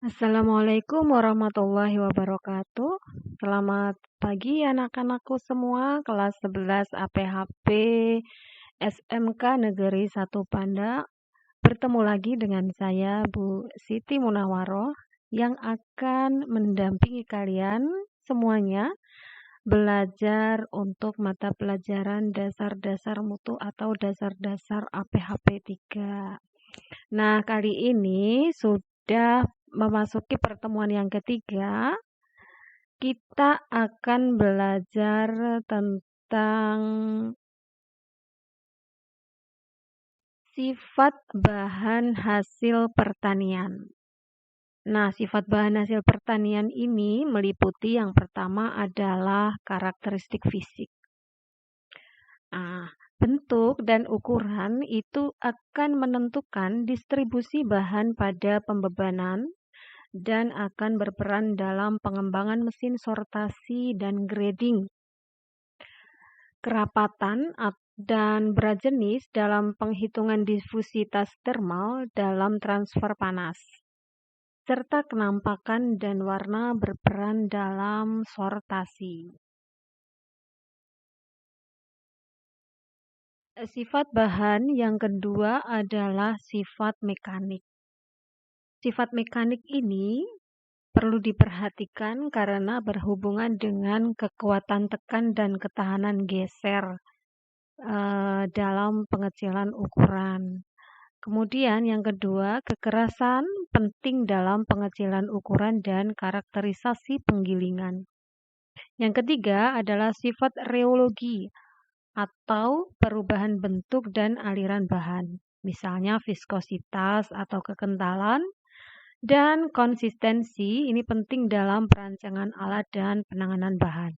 Assalamualaikum warahmatullahi wabarakatuh. Selamat pagi anak-anakku semua, kelas 11 APHP SMK Negeri 1 Panda. Bertemu lagi dengan saya, Bu Siti Munawaroh, yang akan mendampingi kalian semuanya belajar untuk mata pelajaran dasar-dasar mutu atau dasar-dasar APHP 3. Nah, kali ini sudah memasuki pertemuan yang ketiga. Kita akan belajar tentang sifat bahan hasil pertanian. Nah, sifat bahan hasil pertanian ini meliputi yang pertama adalah karakteristik fisik. Bentuk dan ukuran itu akan menentukan distribusi bahan pada pembebanan dan akan berperan dalam pengembangan mesin sortasi dan grading. Kerapatan dan berat jenis dalam penghitungan difusitas termal dalam transfer panas, serta kenampakan dan warna berperan dalam sortasi. Sifat bahan yang kedua adalah sifat mekanik. Sifat mekanik ini perlu diperhatikan karena berhubungan dengan kekuatan tekan dan ketahanan geser dalam pengecilan ukuran. Kemudian yang kedua, kekerasan penting dalam pengecilan ukuran dan karakterisasi penggilingan. Yang ketiga adalah sifat reologi atau perubahan bentuk dan aliran bahan, misalnya viskositas atau kekentalan. Dan konsistensi ini penting dalam perancangan alat dan penanganan bahan.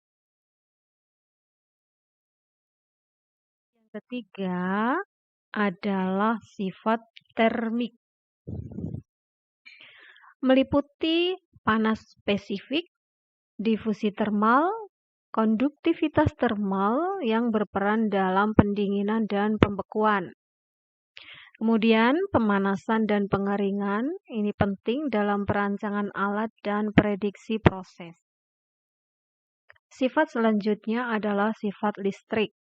Yang ketiga adalah sifat termik. Meliputi panas spesifik, difusi termal, konduktivitas termal yang berperan dalam pendinginan dan pembekuan. Kemudian pemanasan dan pengeringan ini penting dalam perancangan alat dan prediksi proses. Sifat selanjutnya adalah sifat listrik.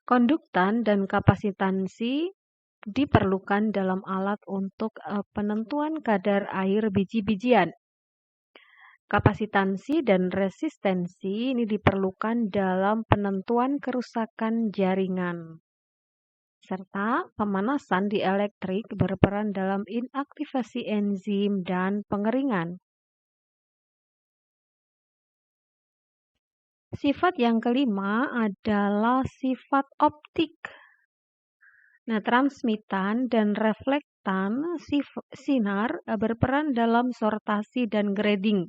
Konduktan dan kapasitansi diperlukan dalam alat untuk penentuan kadar air biji-bijian. Kapasitansi dan resistensi ini diperlukan dalam penentuan kerusakan jaringan. Serta pemanasan dielektrik berperan dalam inaktivasi enzim dan pengeringan. Sifat yang kelima adalah sifat optik. Nah, transmitan dan reflektan sinar berperan dalam sortasi dan grading,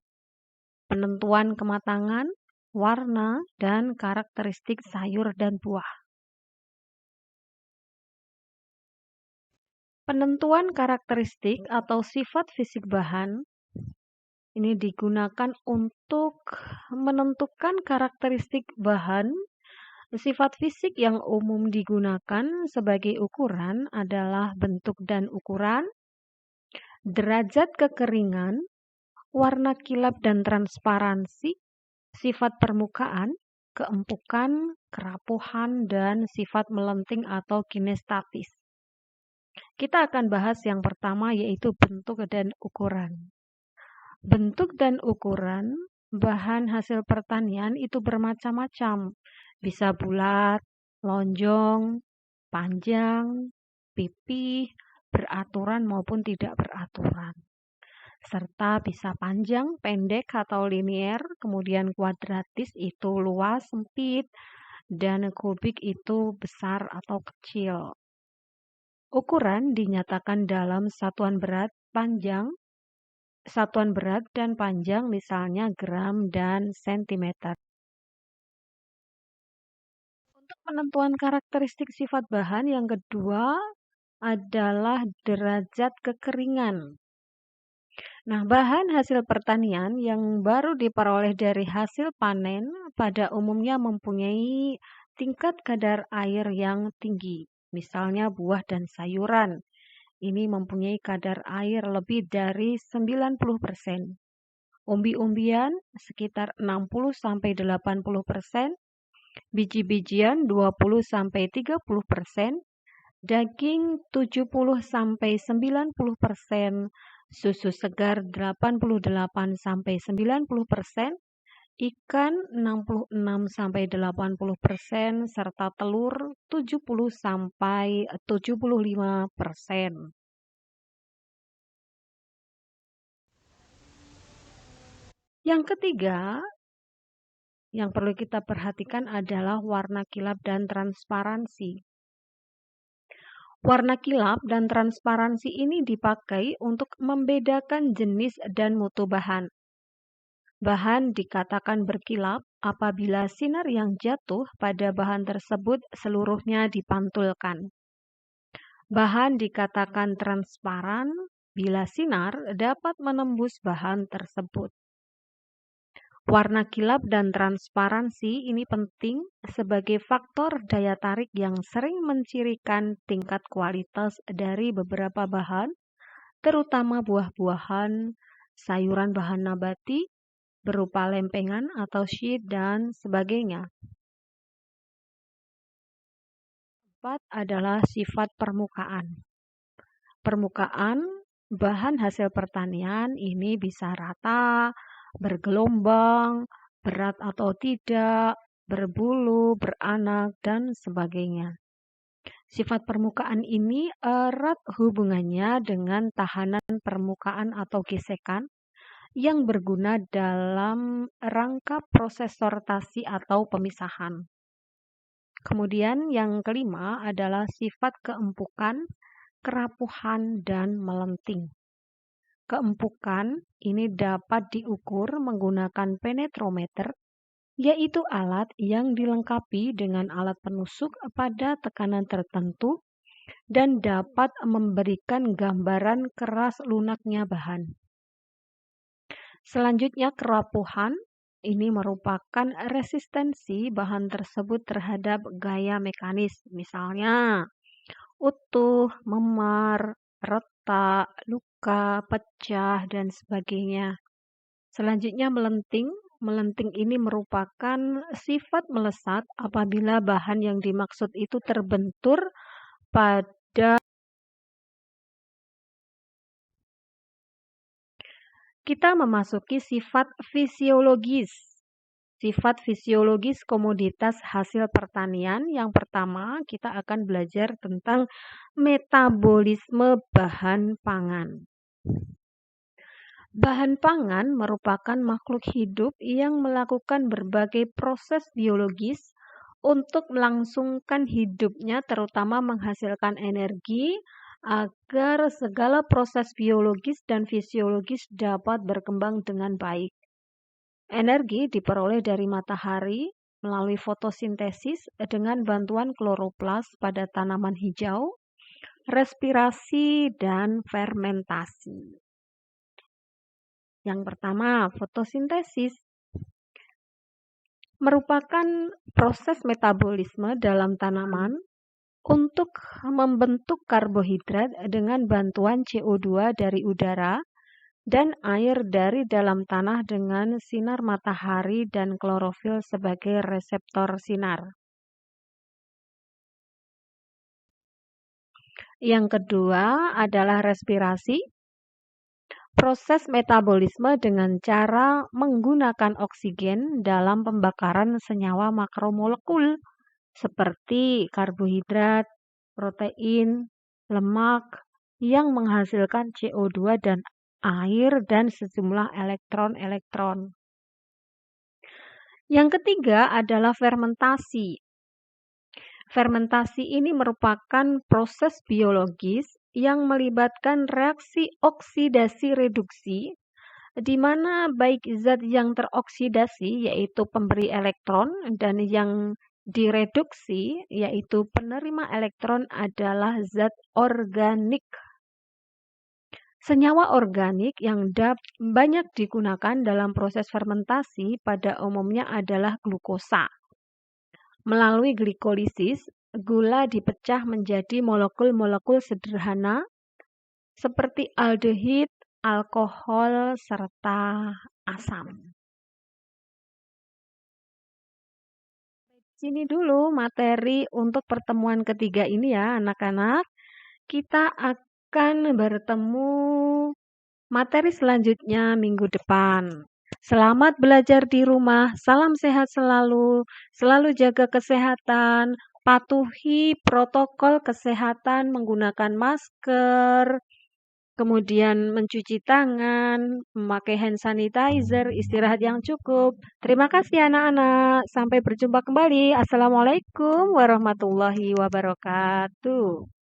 penentuan kematangan, warna, dan karakteristik sayur dan buah. Penentuan karakteristik atau sifat fisik bahan ini digunakan untuk menentukan karakteristik bahan. Sifat fisik yang umum digunakan sebagai ukuran adalah bentuk dan ukuran, derajat kekeringan, warna kilap dan transparansi, sifat permukaan, keempukan, kerapuhan, dan sifat melenting atau kinestatis. Kita akan bahas yang pertama yaitu bentuk dan ukuran. Bentuk dan ukuran bahan hasil pertanian itu bermacam-macam. Bisa bulat, lonjong, panjang, pipih, beraturan maupun tidak beraturan. Serta bisa panjang, pendek atau linier, kemudian kuadratis itu luas, sempit, dan kubik itu besar atau kecil. Ukuran dinyatakan dalam satuan berat dan panjang misalnya gram dan sentimeter. Untuk penentuan karakteristik sifat bahan yang kedua adalah derajat kekeringan. Nah, bahan hasil pertanian yang baru diperoleh dari hasil panen pada umumnya mempunyai tingkat kadar air yang tinggi, misalnya buah dan sayuran. ini mempunyai kadar air lebih dari 90%. Umbi-umbian sekitar 60-80%, biji-bijian 20-30%, daging 70-90%, susu segar 88-90%, ikan 66-80%, serta telur 70-75%. Yang ketiga, yang perlu kita perhatikan adalah warna kilap dan transparansi. Warna kilap dan transparansi ini dipakai untuk membedakan jenis dan mutu bahan. Bahan dikatakan berkilap apabila sinar yang jatuh pada bahan tersebut seluruhnya dipantulkan. Bahan dikatakan transparan bila sinar dapat menembus bahan tersebut. Warna kilap dan transparansi ini penting sebagai faktor daya tarik yang sering mencirikan tingkat kualitas dari beberapa bahan, terutama buah-buahan, sayuran bahan nabati, berupa lempengan atau sheet dan sebagainya. Keempat adalah sifat permukaan. Permukaan bahan hasil pertanian ini bisa rata, bergelombang, berat atau tidak, berbulu, beranak, dan sebagainya. Sifat permukaan ini erat hubungannya dengan tahanan permukaan atau gesekan yang berguna dalam rangka proses sortasi atau pemisahan. Kemudian yang kelima adalah sifat keempukan, kerapuhan, dan melenting. Keempukan ini dapat diukur menggunakan penetrometer, yaitu alat yang dilengkapi dengan alat penusuk pada tekanan tertentu dan dapat memberikan gambaran keras lunaknya bahan. Selanjutnya, kerapuhan ini merupakan resistensi bahan tersebut terhadap gaya mekanis, misalnya utuh, memar, retak, luka, pecah, dan sebagainya. Selanjutnya, melenting. Melenting ini merupakan sifat melesat apabila bahan yang dimaksud itu terbentur pada. Kita memasuki sifat fisiologis. Sifat fisiologis komoditas hasil pertanian. Yang pertama, kita akan belajar tentang metabolisme bahan pangan. Bahan pangan merupakan makhluk hidup yang melakukan berbagai proses biologis untuk melangsungkan hidupnya, terutama menghasilkan energi, agar segala proses biologis dan fisiologis dapat berkembang dengan baik. Energi diperoleh dari matahari melalui fotosintesis dengan bantuan kloroplas pada tanaman hijau, respirasi, dan fermentasi. Yang pertama, fotosintesis merupakan proses metabolisme dalam tanaman untuk membentuk karbohidrat dengan bantuan CO2 dari udara dan air dari dalam tanah dengan sinar matahari dan klorofil sebagai reseptor sinar. Yang kedua adalah respirasi. Proses metabolisme dengan cara menggunakan oksigen dalam pembakaran senyawa makromolekul seperti karbohidrat, protein, lemak yang menghasilkan CO2 dan air dan sejumlah elektron-elektron. Yang ketiga adalah fermentasi. Fermentasi ini merupakan proses biologis yang melibatkan reaksi oksidasi reduksi, di mana baik zat yang teroksidasi, yaitu pemberi elektron, dan yang direduksi, yaitu penerima elektron, adalah zat organik. Senyawa organik yang banyak digunakan dalam proses fermentasi pada umumnya adalah glukosa. Melalui glikolisis, gula dipecah menjadi molekul-molekul sederhana seperti aldehid, alkohol, serta asam. Sini dulu materi untuk pertemuan ketiga ini ya, anak-anak. Kita akan bertemu materi selanjutnya minggu depan. Selamat belajar di rumah, salam sehat selalu, selalu jaga kesehatan, patuhi protokol kesehatan menggunakan masker, kemudian mencuci tangan, memakai hand sanitizer, istirahat yang cukup. Terima kasih anak-anak, sampai berjumpa kembali. Assalamualaikum warahmatullahi wabarakatuh.